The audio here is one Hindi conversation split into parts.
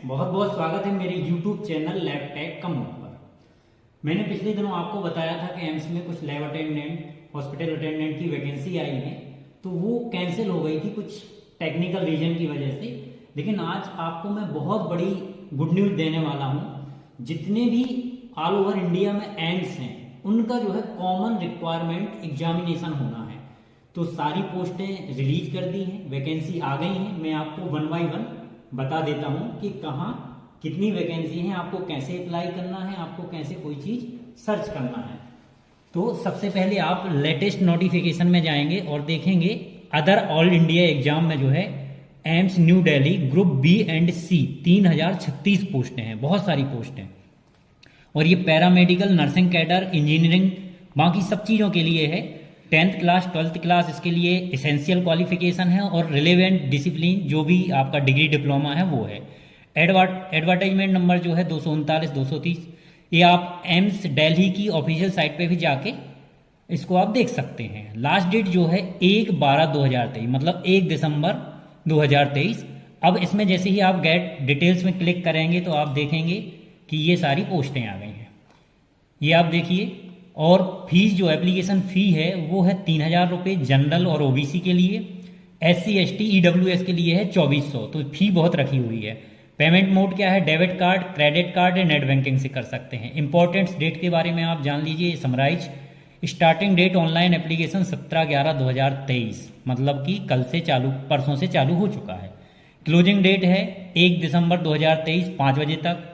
बहुत बहुत स्वागत है मेरे YouTube चैनल लैब टेक कम पर। मैंने पिछले दिनों आपको बताया था कि एम्स में कुछ लैब अटेंडेंट हॉस्पिटल अटेंडेंट की वैकेंसी आई है, तो वो कैंसिल हो गई थी कुछ टेक्निकल रीजन की वजह से। लेकिन आज आपको मैं बहुत बड़ी गुड न्यूज देने वाला हूँ। जितने भी ऑल ओवर इंडिया में एम्स हैं उनका जो है कॉमन रिक्वायरमेंट एग्जामिनेशन होना है, तो सारी पोस्टें रिलीज कर दी हैं, वैकेंसी आ गई हैं। मैं आपको वन बाय वन बता देता हूं कि कहाँ कितनी वैकेंसी है, आपको कैसे अप्लाई करना है, आपको कैसे कोई चीज सर्च करना है। तो सबसे पहले आप लेटेस्ट नोटिफिकेशन में जाएंगे और देखेंगे अदर ऑल इंडिया एग्जाम में जो है AIIMS New Delhi group B and C 3036 पोस्टें हैं, बहुत सारी पोस्टें। और ये पैरामेडिकल, नर्सिंग कैडर, इंजीनियरिंग, बाकी सब चीज़ों के लिए है। 10th क्लास 12th क्लास इसके लिए एसेंशियल क्वालिफिकेशन है, और रिलेवेंट डिसिप्लिन जो भी आपका डिग्री डिप्लोमा है वो है। एडवर्टाइजमेंट नंबर जो है 239 230, ये आप एम्स दिल्ली की ऑफिशियल साइट पे भी जाके इसको आप देख सकते हैं। लास्ट डेट जो है 1/12/2023, मतलब 1 दिसंबर 2023। अब इसमें जैसे ही आप गेट डिटेल्स में क्लिक करेंगे तो आप देखेंगे कि ये सारी पोस्टें आ गई हैं, ये आप देखिए। और फीस जो एप्लीकेशन फ़ी है वो है 3000 रुपये जनरल और ओबीसी के लिए। SC ST EWS के लिए है 2400, तो फी बहुत रखी हुई है। पेमेंट मोड क्या है, डेबिट कार्ड, क्रेडिट कार्ड या नेट बैंकिंग से कर सकते हैं। इंपॉर्टेंट्स डेट के बारे में आप जान लीजिए, summarise. Starting date online application 17/11/2023, मतलब कि कल से चालू, परसों से चालू हो चुका है। क्लोजिंग डेट है 1 दिसंबर 2023 5 बजे तक।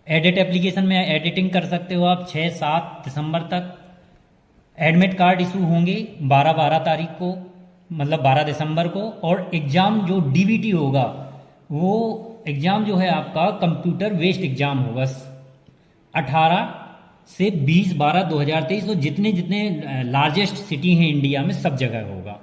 एडिट एप्लीकेशन में एडिटिंग कर सकते हो आप 6-7 दिसंबर तक। एडमिट कार्ड इशू होंगे 12 तारीख को, मतलब 12 दिसंबर को। और एग्ज़ाम जो DBT होगा वो एग्ज़ाम जो है आपका कंप्यूटर बेस्ड एग्ज़ाम होगा 18 से 20/12/2023। तो जितने जितने लार्जेस्ट सिटी हैं इंडिया में सब जगह होगा।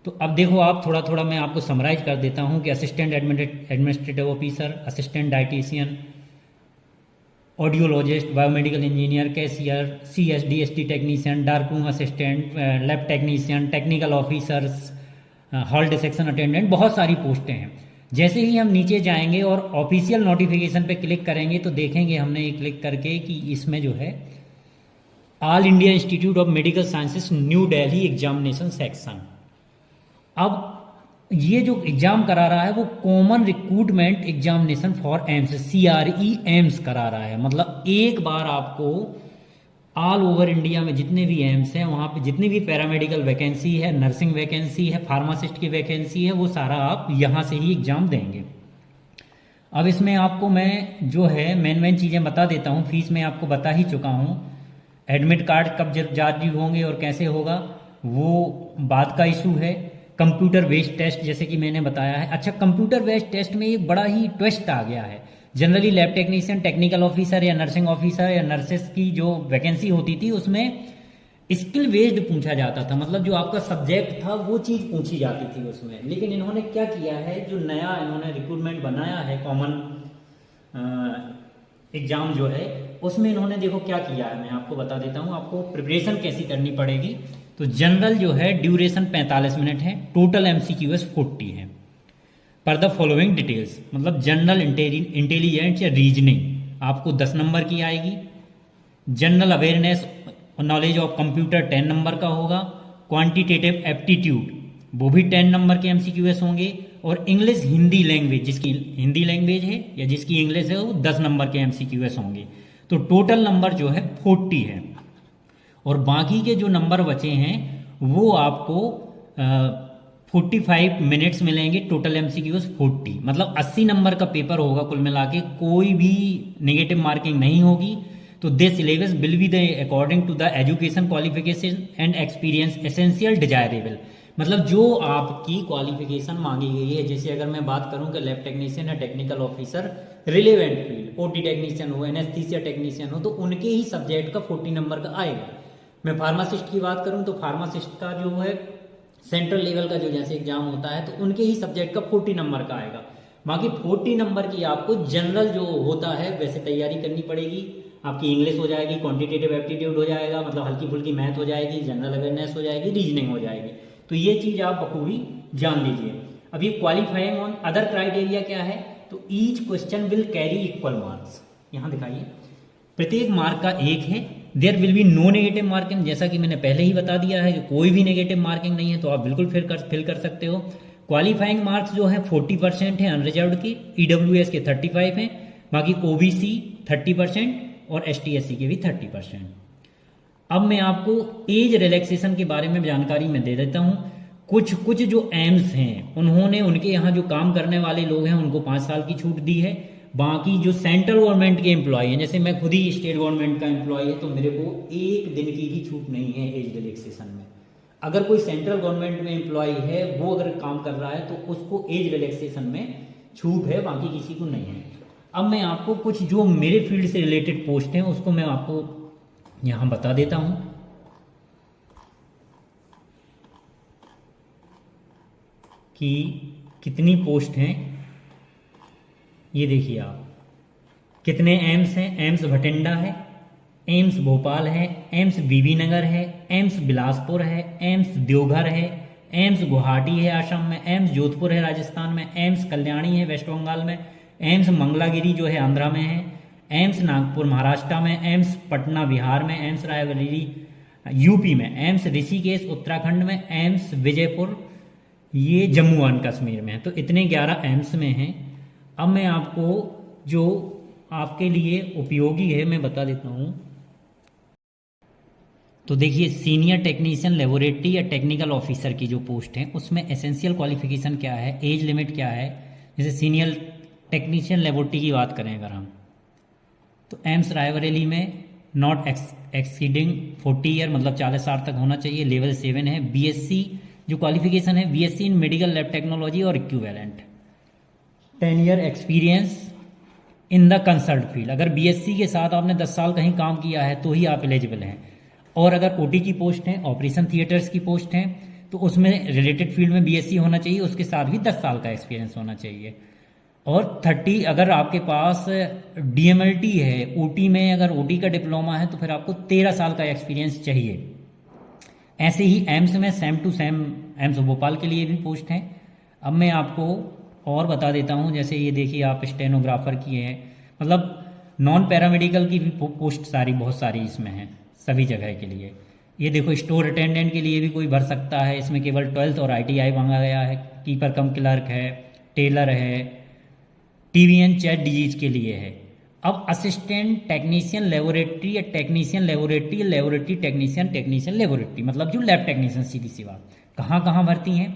तो अब देखो आप, थोड़ा थोड़ा मैं आपको समराइज कर देता हूँ कि assistant administrative officer, assistant dietitian, audiologist, biomedical engineer, cashier, CSDST technician, dark room assistant, lab technician, technical officers, hall dissection attendant, बहुत सारी पोस्टें हैं। जैसे ही हम नीचे जाएंगे और ऑफिशियल नोटिफिकेशन पे क्लिक करेंगे तो देखेंगे हमने ये क्लिक करके कि इसमें जो है all India institute of medical sciences new Delhi examination section. अब ये जो एग्जाम करा रहा है वो common recruitment examination for AIIMS, CRE AIIMS करा रहा है। मतलब एक बार आपको ऑल ओवर इंडिया में जितने भी एम्स हैं वहाँ पे जितनी भी पैरामेडिकल वैकेंसी है, नर्सिंग वैकेंसी है, फार्मासिस्ट की वैकेंसी है, वो सारा आप यहाँ से ही एग्जाम देंगे। अब इसमें आपको मैं जो है मेन चीज़ें बता देता हूँ। फीस में आपको बता ही चुका हूँ। एडमिट कार्ड कब जारी होंगे और कैसे होगा वो बात का इशू है। कंप्यूटर बेस्ड टेस्ट जैसे कि मैंने बताया है। अच्छा, कंप्यूटर बेस्ड टेस्ट में एक बड़ा ही ट्विस्ट आ गया है। Generally lab technician, technical officer या नर्सिंग ऑफिसर या नर्सेस की जो वैकेंसी होती थी उसमें स्किल बेस्ड पूछा जाता था, मतलब जो आपका सब्जेक्ट था वो चीज़ पूछी जाती थी उसमें। लेकिन इन्होंने क्या किया है, जो नया इन्होंने रिक्रूटमेंट बनाया है कॉमन एग्जाम जो है उसमें इन्होंने देखो क्या किया है, मैं आपको बता देता हूँ आपको प्रिपरेशन कैसी करनी पड़ेगी। तो जनरल जो है ड्यूरेशन 45 मिनट है, टोटल MCQs 40 है। पर द फॉलोइंग डिटेल्स, मतलब जनरल इंटेलिजेंस या रीजनिंग आपको 10 नंबर की आएगी। जनरल अवेयरनेस और नॉलेज ऑफ कंप्यूटर 10 नंबर का होगा। क्वांटिटेटिव एप्टीट्यूड वो भी 10 नंबर के MCQs होंगे। और इंग्लिश हिंदी लैंग्वेज, जिसकी हिंदी लैंग्वेज है या जिसकी इंग्लिश है वो 10 नंबर के MCQs होंगे। तो टोटल नंबर जो है 40 है। और बाकी के जो नंबर बचे हैं वो आपको 45 मिनट्स मिलेंगे। टोटल MCQs 40, मतलब 80 नंबर का पेपर होगा कुल मिला के, कोई भी नेगेटिव मार्किंग नहीं होगी। तो this syllabus will be the according to the education qualification and experience essential desirable, मतलब जो आपकी क्वालिफिकेशन मांगी गई है। जैसे अगर मैं बात करूं कि लैब टेक्नीशियन या technical officer relevant field, OT technician हो, एनेस्थीसिया टेक्नीशियन हो, तो उनके ही सब्जेक्ट का 40 नंबर का आएगा। मैं फार्मासिस्ट की बात करूं तो फार्मासिस्ट का जो है सेंट्रल लेवल का जो जैसे एग्जाम होता है तो उनके ही सब्जेक्ट का 40 नंबर का आएगा। बाकी 40 नंबर की आपको जनरल जो होता है वैसे तैयारी करनी पड़ेगी। आपकी इंग्लिश हो जाएगी, क्वांटिटेटिव एप्टीट्यूड हो जाएगा, मतलब हल्की फुल्की मैथ हो जाएगी, जनरल अवेयरनेस हो जाएगी, रीजनिंग हो जाएगी। तो ये चीज़ आप बखूबी जान लीजिए। अब ये क्वालिफाइंग ऑन अदर क्राइटेरिया क्या है, तो each question will carry equal marks, यहाँ दिखाइए प्रत्येक मार्क का एक है। There will be no negative marking, जैसा कि मैंने पहले ही बता दिया है कि कोई भी नेगेटिव मार्किंग नहीं है, तो आप बिल्कुल फिल कर सकते हो। क्वालिफाइंग मार्क्स जो है 40% है अनरिजर्व्ड की, ईडब्ल्यूएस के 35 हैं, बाकी ओबीसी 30% और एसटी/एससी के भी 30%। अब मैं आपको एज रिलैक्सेशन के बारे में जानकारी मैं दे देता हूँ। कुछ जो एम्स हैं उन्होंने उनके यहाँ जो काम करने वाले लोग हैं उनको 5 साल की छूट दी है। बाकी जो सेंट्रल गवर्नमेंट के एम्प्लॉय हैं, जैसे मैं खुद ही स्टेट गवर्नमेंट का एम्प्लॉय है, तो मेरे को 1 दिन की भी छूट नहीं है एज रिलैक्सेशन में। अगर कोई सेंट्रल गवर्नमेंट में एम्प्लॉय है, वो अगर काम कर रहा है तो उसको एज रिलैक्सेशन में छूट है, बाकी किसी को नहीं है। अब मैं आपको कुछ जो मेरे फील्ड से रिलेटेड पोस्ट हैं उसको मैं आपको यहाँ बता देता हूँ कि कितनी पोस्ट हैं। ये देखिए आप, कितने एम्स हैं। एम्स भटिंडा है, एम्स भोपाल है, एम्स बीबी नगर है, एम्स बिलासपुर है, एम्स देवघर है, एम्स गुवाहाटी है असम में, एम्स जोधपुर है राजस्थान में, एम्स कल्याणी है वेस्ट बंगाल में, एम्स मंगलागिरी जो है आंध्रा में है, एम्स नागपुर महाराष्ट्र में, एम्स पटना बिहार में, एम्स रायबरेली यूपी में, एम्स ऋषिकेश उत्तराखंड में, एम्स विजयपुर ये जम्मू एंड कश्मीर में है। तो इतने 11 एम्स में हैं। अब मैं आपको जो आपके लिए उपयोगी है मैं बता देता हूँ। तो देखिए, सीनियर टेक्नीशियन लेबोरेटरी या टेक्निकल ऑफिसर की जो पोस्ट है उसमें एसेंशियल क्वालिफिकेशन क्या है, एज लिमिट क्या है। जैसे सीनियर टेक्नीशियन लेबोरेटरी की बात करें अगर हम, तो एम्स रायबरेली में नॉट एक्सीडिंग 40 ईयर, मतलब 40 साल तक होना चाहिए। लेवल 7 है। बीएससी जो क्वालिफिकेशन है, BSc in medical lab technology और equivalent, 10 year experience in the concerned field. अगर बीएससी के साथ आपने 10 साल कहीं काम किया है तो ही आप एलिजिबल हैं। और अगर ओटी की पोस्ट है, ऑपरेशन थिएटर्स की पोस्ट है, तो उसमें रिलेटेड फील्ड में बीएससी होना चाहिए, उसके साथ भी 10 साल का एक्सपीरियंस होना चाहिए। और 30 अगर आपके पास डीएमएलटी है, ओटी में अगर ओटी का डिप्लोमा है तो फिर आपको 13 साल का एक्सपीरियंस चाहिए। ऐसे ही एम्स में same to same AIIMS Bhopal के लिए भी पोस्ट हैं। अब मैं आपको और बता देता हूँ, जैसे ये देखिए आप स्टेनोग्राफर की है, मतलब नॉन पैरामेडिकल की भी पोस्ट बहुत सारी इसमें हैं सभी जगह के लिए। ये देखो, स्टोर अटेंडेंट के लिए भी कोई भर सकता है, इसमें केवल 12th और आईटीआई मांगा गया है। कीपर कम क्लर्क है, टेलर है, टीवीएन चैट डिजीज के लिए है। अब असिस्टेंट टेक्नीशियन लेबोरेटरी या technician laboratory, laboratory technician laboratory, मतलब जो लैब टेक्नीशियन, सीधी सी बात। कहाँ कहाँ भर्ती हैं?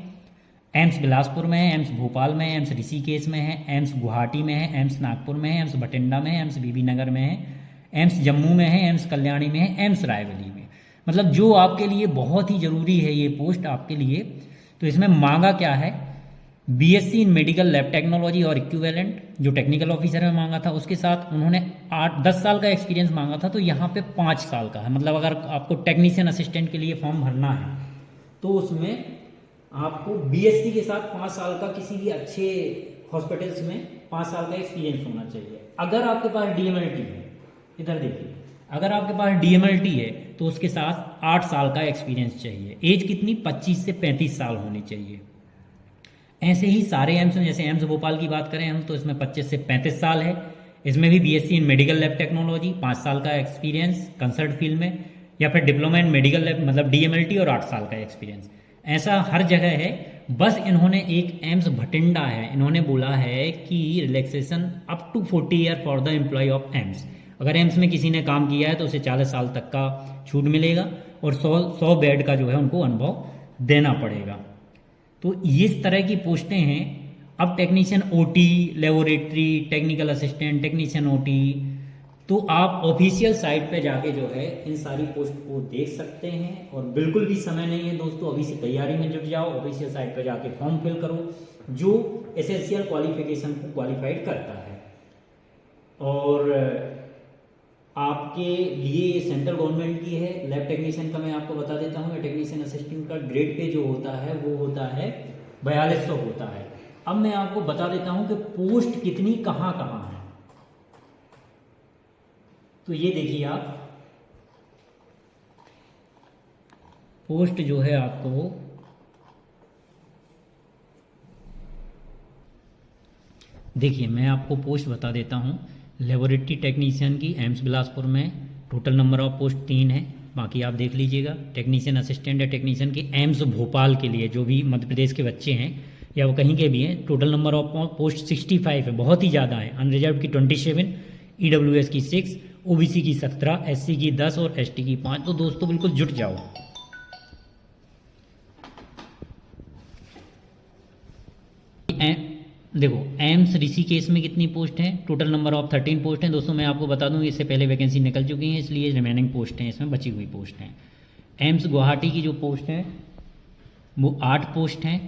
एम्स बिलासपुर में है, एम्स भोपाल में है, एम्स ऋषिकेश में है, एम्स गुवाहाटी में है, एम्स नागपुर में है, एम्स भटिंडा में है, एम्स बीबी नगर में है, एम्स जम्मू में है, एम्स कल्याणी में है, एम्स रायबरेली में। मतलब जो आपके लिए बहुत ही ज़रूरी है ये पोस्ट आपके लिए। तो इसमें मांगा क्या है? BSc in medical lab technology और इक्विवेलेंट जो टेक्निकल ऑफिसर में मांगा था, उसके साथ उन्होंने 8-10 साल का एक्सपीरियंस मांगा था, तो यहाँ पे 5 साल का है। मतलब अगर आपको टेक्नीशियन असिस्टेंट के लिए फॉर्म भरना है तो उसमें आपको बीएससी के साथ 5 साल का किसी भी अच्छे हॉस्पिटल्स में 5 साल का एक्सपीरियंस होना चाहिए। अगर आपके पास डीएमएलटी है, इधर देखिए, अगर आपके पास डीएमएलटी है तो उसके साथ 8 साल का एक्सपीरियंस चाहिए। एज कितनी? 25 से 35 साल होनी चाहिए। ऐसे ही सारे एम्स में, जैसे एम्स भोपाल की बात करें हम, तो इसमें 25 से 35 साल है। इसमें भी BSc in medical lab technology, 5 साल का एक्सपीरियंस कंसर्ट फील्ड में, या फिर डिप्लोमा इन मेडिकल लैब मतलब डीएमएलटी और 8 साल का एक्सपीरियंस। ऐसा हर जगह है। बस इन्होंने एक एम्स भटिंडा है, इन्होंने बोला है कि relaxation up to 40 year for the employ of AIIMS. अगर एम्स में किसी ने काम किया है तो उसे 40 साल तक का छूट मिलेगा और 100 बेड का जो है उनको अनुभव देना पड़ेगा। तो इस तरह की पोस्टें हैं। अब technician OT, laboratory, technical assistant, technician OT, तो आप ऑफिशियल साइट पे जाके जो है इन सारी पोस्ट को देख सकते हैं। और बिल्कुल भी समय नहीं है दोस्तों, अभी से तैयारी में जुट जाओ, ऑफिशियल साइट पे जाके फॉर्म फिल करो जो एसेंशियल क्वालिफिकेशन को क्वालिफाइड करता है। और आपके लिए सेंट्रल गवर्नमेंट की है। लैब टेक्नीशियन का मैं आपको बता देता हूँ, टेक्नीशियन असिस्टेंट का ग्रेड पे जो होता है वो होता है 4200 होता है। अब मैं आपको बता देता हूँ कि पोस्ट कितनी कहाँ कहाँ है। तो ये देखिए आप, पोस्ट जो है आपको देखिए मैं आपको पोस्ट बता देता हूँ। लेबोरेटरी टेक्नीशियन की एम्स बिलासपुर में टोटल नंबर ऑफ पोस्ट 3 है, बाकी आप देख लीजिएगा। टेक्नीशियन असिस्टेंट या टेक्नीशियन की एम्स भोपाल के लिए जो भी मध्य प्रदेश के बच्चे हैं या वो कहीं के भी हैं, टोटल नंबर ऑफ पोस्ट 65 है, बहुत ही ज़्यादा है। अनरिजर्व की 27, EWS की 6, OBC की 17, SC की 10 और ST की 5। तो दोस्तों बिल्कुल जुट जाओ। देखो एम्स ऋषिकेश में कितनी पोस्ट हैं, टोटल नंबर ऑफ 13 पोस्ट हैं। दोस्तों मैं आपको बता दूं इससे पहले वैकेंसी निकल चुकी हैं, इसलिए रिमेनिंग पोस्ट हैं, इसमें बची हुई पोस्ट हैं। एम्स गुवाहाटी की जो पोस्ट है वो 8 पोस्ट हैं।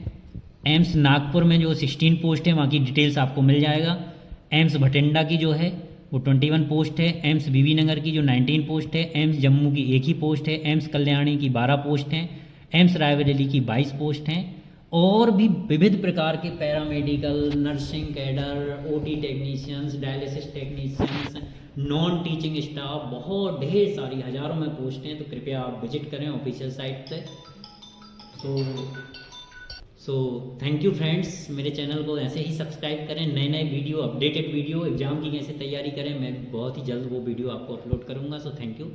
एम्स नागपुर में जो 16 पोस्ट है, वहाँ की डिटेल्स आपको मिल जाएगा। एम्स भटिंडा की जो है वो 21 पोस्ट है। एम्स बीबी नगर की जो 19 पोस्ट है। एम्स जम्मू की 1 ही पोस्ट है। एम्स कल्याणी की 12 पोस्ट हैं। एम्स रायबरेली की 22 पोस्ट हैं। और भी विविध प्रकार के paramedical, nursing cadre, OT technicians, dialysis technicians, non teaching staff, बहुत ढेर सारी हज़ारों में पोस्ट हैं। तो कृपया आप विजिट करें ऑफिशियल साइट पे। सो थैंक यू फ्रेंड्स, मेरे चैनल को ऐसे ही सब्सक्राइब करें। नए नए वीडियो, अपडेटेड वीडियो, एग्जाम की कैसे तैयारी करें, मैं बहुत ही जल्द वो वीडियो आपको अपलोड करूँगा। So thank you.